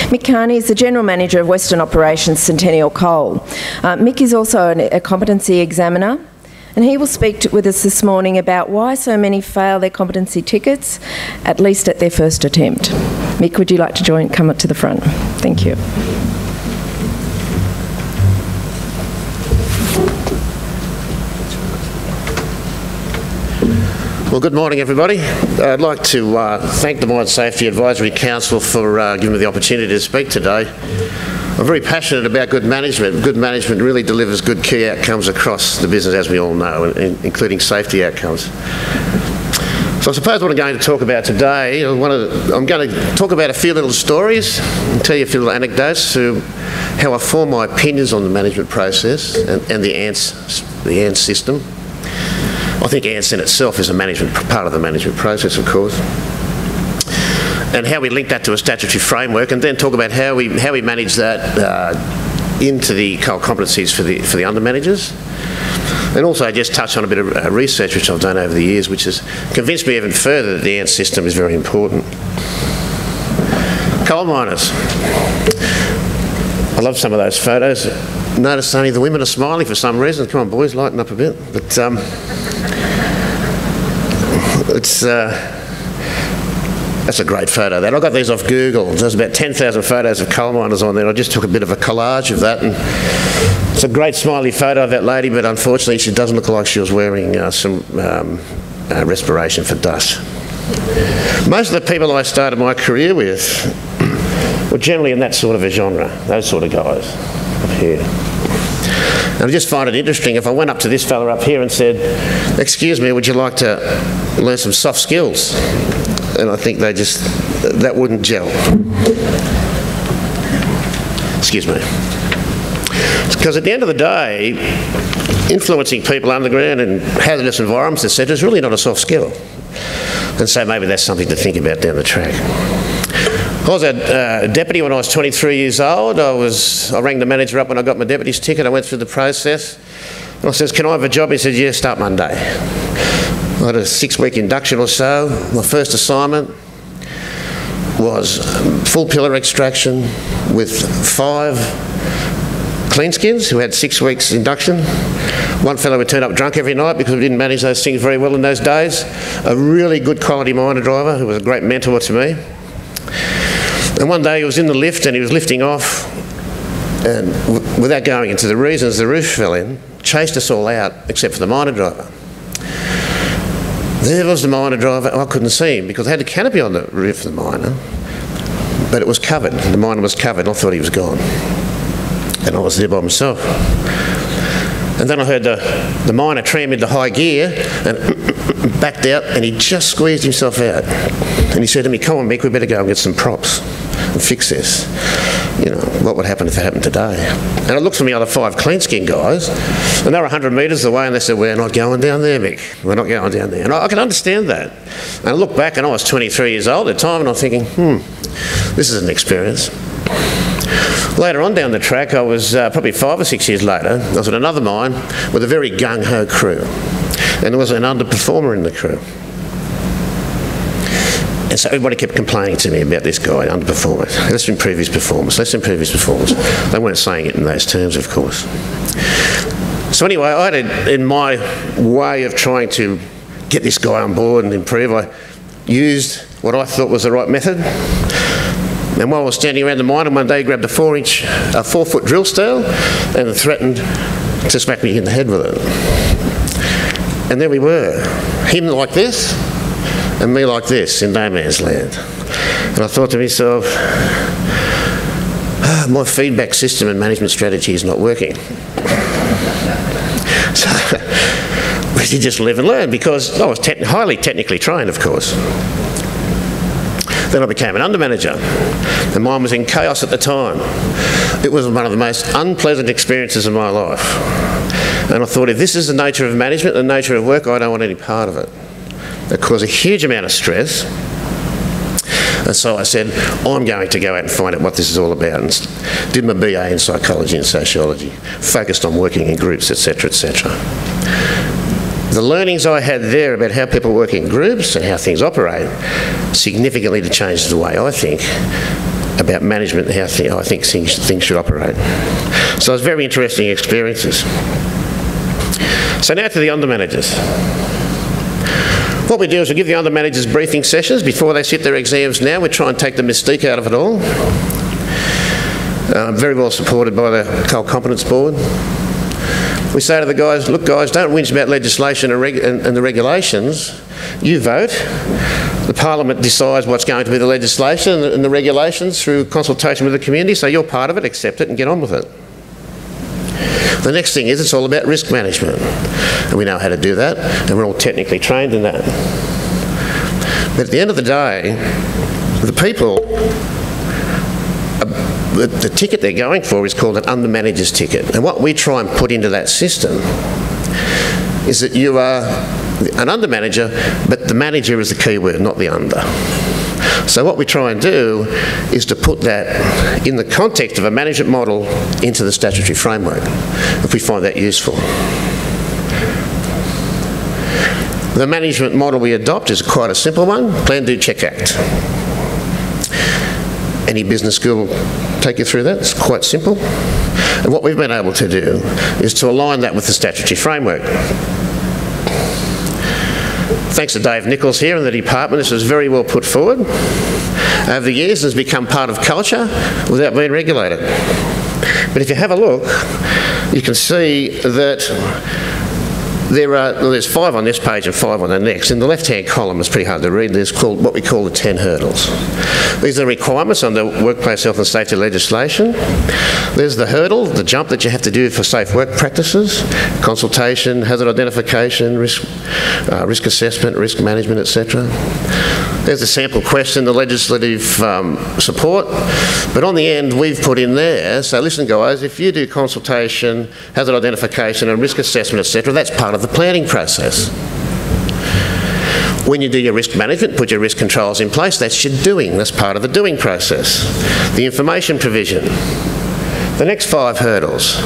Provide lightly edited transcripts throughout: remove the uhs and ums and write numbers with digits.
Mick Cairney is the General Manager of Western Operations Centennial Coal. Mick is also a competency examiner, and he will speak with us this morning about why so many fail their competency tickets, at least at their first attempt. Mick, would you like to come up to the front? Thank you. Well, good morning, everybody. I'd like to thank the Mine Safety Advisory Council for giving me the opportunity to speak today. I'm very passionate about good management. Good management really delivers good key outcomes across the business, as we all know, including safety outcomes. So I suppose what I'm going to talk about today, I'm going to talk about a few little stories and tell you a few little anecdotes to how I form my opinions on the management process and the ANTS system. I think ANTS in itself is part of the management process, of course, and how we link that to a statutory framework, and then talk about how we manage that into the coal competencies for the under managers, and also just touch on a bit of research which I've done over the years, which has convinced me even further that the ANTS system is very important. Coal miners. I love some of those photos. Notice only the women are smiling for some reason. Come on, boys, lighten up a bit. But that's a great photo. That I got these off Google. There's about 10,000 photos of coal miners on there. I just took a bit of a collage of that, and it's a great smiley photo of that lady. But unfortunately, she doesn't look like she was wearing some respiration for dust. Most of the people I started my career with were generally in that sort of a genre. Those sort of guys up here. And I just find it interesting if I went up to this fella up here and said, "Excuse me, would you like to learn some soft skills?" And I think that wouldn't gel. Excuse me. Because at the end of the day, influencing people underground in hazardous environments, etc., is really not a soft skill. And so maybe that's something to think about down the track. I was a deputy when I was 23 years old. I rang the manager up when I got my deputy's ticket. I went through the process. And I says, "Can I have a job?" He said, "Yeah, start Monday." I had a 6-week induction or so. My first assignment was full pillar extraction with 5 clean skins who had 6 weeks induction. One fellow would turn up drunk every night because we didn't manage those things very well in those days. A really good quality miner driver who was a great mentor to me. And one day he was in the lift and he was lifting off, and without going into the reasons, the roof fell in, chased us all out except for the miner driver. There was the miner driver. I couldn't see him because they had a canopy on the roof of the miner, but it was covered. The miner was covered, and I thought he was gone. And I was there by myself. And then I heard the miner tram into high gear and backed out, and he just squeezed himself out. And he said to me, "Come on, Mick, we better go and get some props and fix this. You know, what would happen if it happened today?" And I looked for the other 5 clean skin guys, and they were 100 metres away, and they said, "We're not going down there, Mick. We're not going down there." And I can understand that. And I look back, and I was 23 years old at the time, and I'm thinking, this is an experience. Later on down the track, I was probably 5 or 6 years later, I was at another mine with a very gung-ho crew. And there was an underperformer in the crew. And so everybody kept complaining to me about this guy, underperformer. Let's improve his performance, let's improve his performance. They weren't saying it in those terms, of course. So anyway, in my way of trying to get this guy on board and improve, I used what I thought was the right method. And while I was standing around the mine, and one day he grabbed a 4-foot drill steel and threatened to smack me in the head with it. And there we were, him like this, and me like this in no man's land. And I thought to myself, my feedback system and management strategy is not working. So we should just live and learn, because I was highly technically trained, of course. Then I became an under-manager. The mine was in chaos at the time. It was one of the most unpleasant experiences of my life. And I thought, if this is the nature of management, the nature of work, I don't want any part of it. It caused a huge amount of stress. And so I said, I'm going to go out and find out what this is all about, and did my BA in psychology and sociology, focused on working in groups, etc., etc. The learnings I had there about how people work in groups and how things operate significantly changed the way I think about management and how I think things should operate. So it's very interesting experiences. So now to the under-managers. What we do is we give the under-managers briefing sessions before they sit their exams now. We try and take the mystique out of it all. Very well supported by the Coal Competence Board. We say to the guys, look guys, don't whinge about legislation and the regulations. You vote. The Parliament decides what's going to be the legislation and the regulations through consultation with the community, so you're part of it, accept it and get on with it. The next thing is it's all about risk management. And we know how to do that, and we're all technically trained in that. But at the end of the day, the people, the ticket they're going for is called an under-manager's ticket. And what we try and put into that system is that you are an under-manager, but the manager is the key word, not the under. So what we try and do is to put that in the context of a management model into the statutory framework, if we find that useful. The management model we adopt is quite a simple one: Plan, Do, Check, Act. Any business school will take you through that. It's quite simple. And what we've been able to do is to align that with the statutory framework. Thanks to Dave Nichols here in the department, this was very well put forward. Over the years, it's become part of culture without being regulated. But if you have a look, you can see that there's 5 on this page and 5 on the next. In the left-hand column, it's pretty hard to read. There's what we call the 10 hurdles. These are the requirements under workplace health and safety legislation. There's the hurdle, the jump that you have to do for safe work practices, consultation, hazard identification, risk assessment, risk management, etc. There's the sample question, the legislative support. But on the end, we've put in there, so listen guys, if you do consultation, hazard identification and risk assessment, etc., that's part of the planning process. When you do your risk management, put your risk controls in place, that's your doing. That's part of the doing process. The information provision. The next 5 hurdles.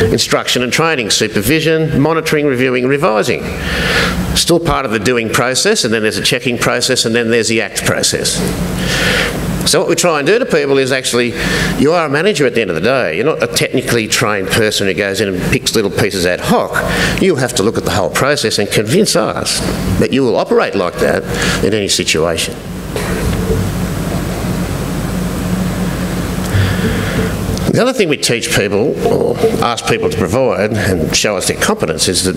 Instruction and training, supervision, monitoring, reviewing, revising. Still part of the doing process, and then there's a checking process, and then there's the act process. So what we try and do to people is actually, you are a manager at the end of the day. You're not a technically trained person who goes in and picks little pieces ad hoc. You have to look at the whole process and convince us that you will operate like that in any situation. The other thing we teach people, or ask people to provide and show us their competence, is that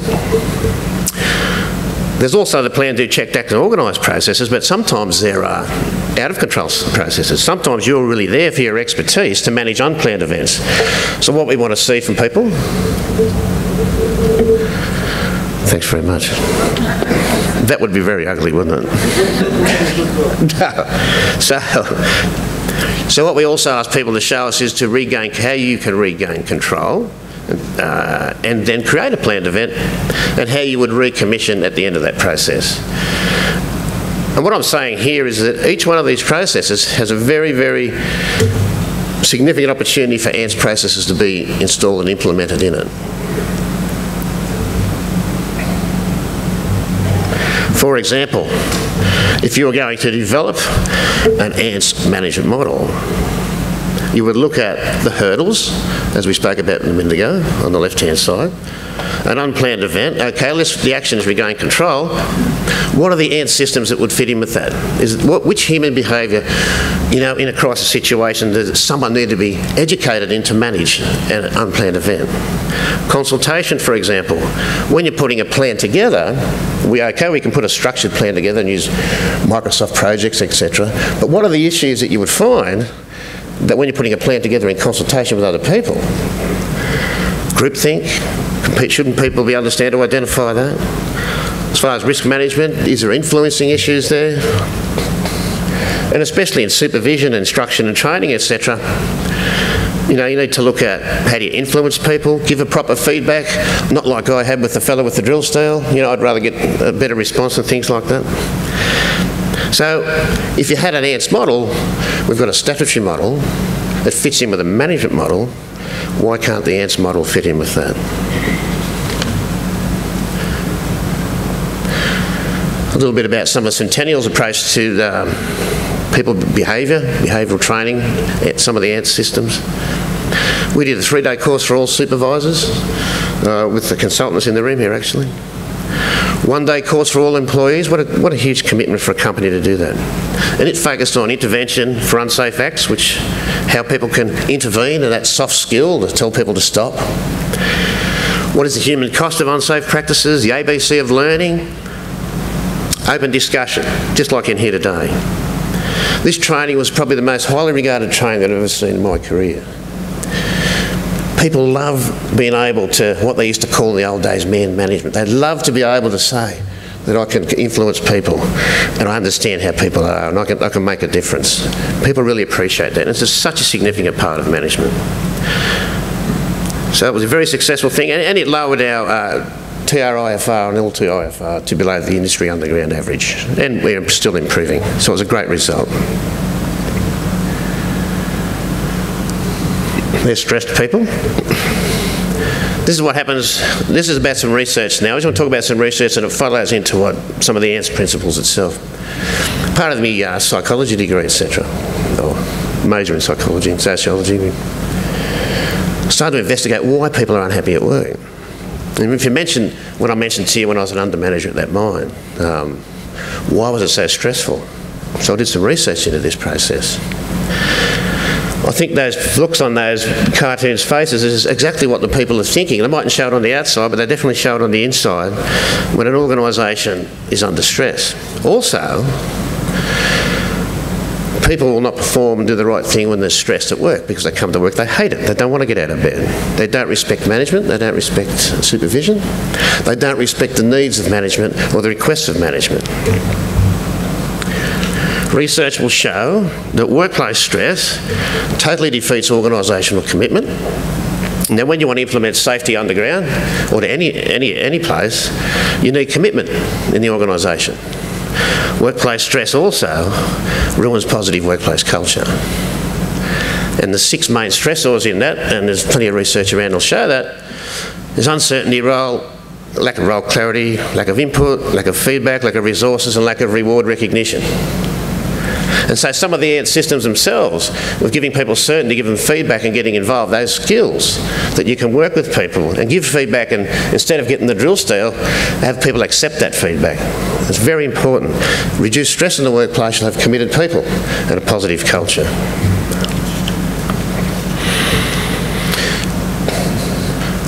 there's also the Plan, Do, Check, Act and Organise processes, but sometimes there are out-of-control processes. Sometimes you're really there for your expertise to manage unplanned events. So what we want to see from people... Thanks very much. That would be very ugly, wouldn't it? So what we also ask people to show us is to regain, how you can regain control, and then create a planned event, and how you would recommission at the end of that process. And what I'm saying here is that each one of these processes has a very, very significant opportunity for ANTS processes to be installed and implemented in it. For example, if you were going to develop an ANTS management model, you would look at the hurdles, as we spoke about a minute ago, on the left-hand side. An unplanned event, okay, the action is regain control. What are the ANTS systems that would fit in with that? Which human behaviour, in a crisis situation, does someone need to be educated in to manage an unplanned event? Consultation, for example. When you're putting a plan together, we can put a structured plan together and use Microsoft projects, etc. But what are the issues that you would find that when you're putting a plan together in consultation with other people? Groupthink, shouldn't people be able to stand to identify that? As far as risk management, is there influencing issues there? And especially in supervision, instruction and training, etc. You need to look at how do you influence people, give a proper feedback, not like I had with the fellow with the drill steel. I'd rather get a better response and things like that. So if you had an ANTS model, we've got a statutory model that fits in with a management model. Why can't the ANTS model fit in with that? A little bit about some of Centennial's approach to people behavioural training at some of the ANTS systems. We did a 3-day course for all supervisors with the consultants in the room here actually. 1-day course for all employees. What a huge commitment for a company to do that. And it focused on intervention for unsafe acts, how people can intervene, and that soft skill to tell people to stop. What is the human cost of unsafe practices, the ABC of learning? Open discussion, just like in here today. This training was probably the most highly regarded training I've ever seen in my career. People love being able to, what they used to call in the old days, man management. They love to be able to say that I can influence people and I understand how people are and I can make a difference. People really appreciate that. And it's just such a significant part of management. So it was a very successful thing, and it lowered our TRIFR and L2IFR to below the industry underground average, and we're still improving. So it was a great result. They're stressed people. This is what happens. This is about some research now. I just want to talk about some research, and it follows into what some of the ANTS principles itself. Part of my psychology degree, etc., or major in psychology and sociology, we started to investigate why people are unhappy at work. And if you mention what I mentioned to you when I was an under manager at that mine, why was it so stressful? So I did some research into this process. I think those looks on those cartoons' faces is exactly what the people are thinking. They mightn't show it on the outside, but they definitely show it on the inside when an organisation is under stress. Also, people will not perform and do the right thing when they're stressed at work because they come to work, they hate it, they don't want to get out of bed. They don't respect management, they don't respect supervision, they don't respect the needs of management or the requests of management. Research will show that workplace stress totally defeats organisational commitment. Now, when you want to implement safety underground or to any place, you need commitment in the organisation. Workplace stress also ruins positive workplace culture. And the 6 main stressors in that, and there's plenty of research around will show that, is uncertainty, lack of role clarity, lack of input, lack of feedback, lack of resources, and lack of reward recognition. And so some of the ANTS systems themselves, with giving people certainty, give them feedback and getting involved, those skills that you can work with people and give feedback, and instead of getting the drill style, have people accept that feedback. It's very important. Reduce stress in the workplace, you'll have committed people and a positive culture.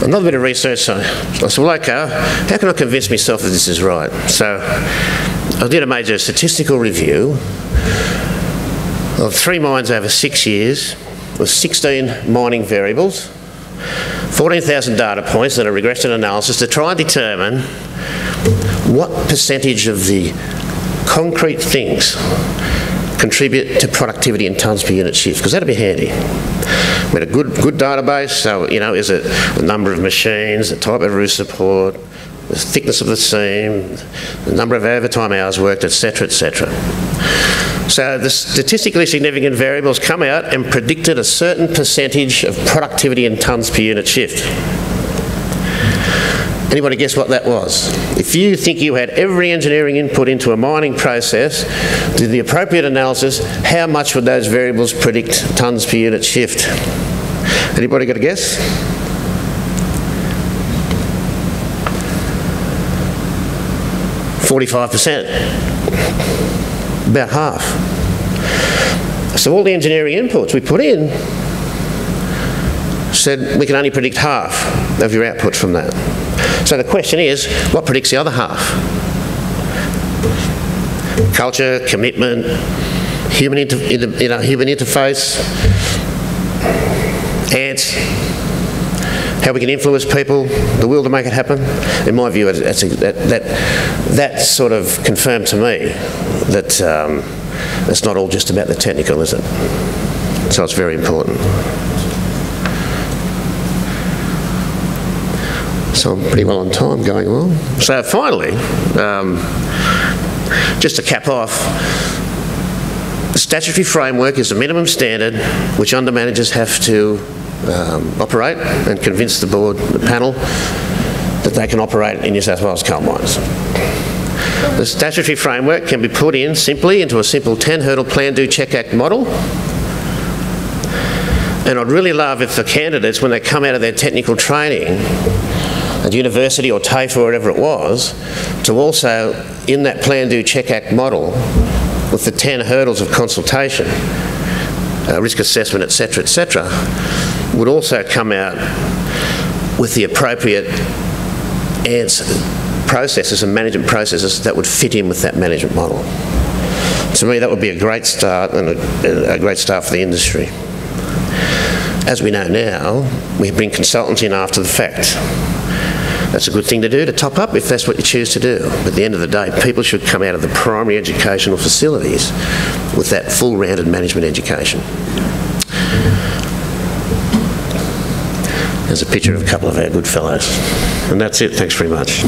Another bit of research, I said, well, okay, how can I convince myself that this is right? So I did a major statistical review of 3 mines over 6 years with 16 mining variables, 14,000 data points and a regression analysis to try and determine what percentage of the concrete things contribute to productivity in tonnes per unit shift, because that'd be handy. We had a good database, so, you know, is it the number of machines, the type of roof support, the thickness of the seam, the number of overtime hours worked, etc., etc. So the statistically significant variables come out and predicted a certain percentage of productivity in tonnes per unit shift. Anybody guess what that was? If you think you had every engineering input into a mining process, did the appropriate analysis, how much would those variables predict tonnes per unit shift? Anybody got a guess? %45. About half. So all the engineering inputs we put in said we can only predict half of your output from that. So the question is, what predicts the other half? Culture, commitment, human interface, ANTS, how we can influence people, the will to make it happen. In my view, that sort of confirmed to me that it's not all just about the technical, is it? So it's very important. So I'm pretty well on time going along. So finally, just to cap off, the statutory framework is a minimum standard which under managers have to operate and convince the board, the panel, that they can operate in New South Wales coal mines. The The statutory framework can be put in simply into a simple 10-hurdle plan, do, check, act model. And I'd really love if the candidates, when they come out of their technical training at university or TAFE or wherever it was, to also, in that plan, do, check, act model, with the 10 hurdles of consultation, risk assessment, etc., would also come out with the appropriate ANTS processes and management processes that would fit in with that management model. To me, that would be a great start, and a great start for the industry. As we know now, we bring consultants in after the fact. That's a good thing to do, to top up if that's what you choose to do. But at the end of the day, people should come out of the primary educational facilities with that full-rounded management education. There's a picture of a couple of our good fellows. And that's it. Thanks very much.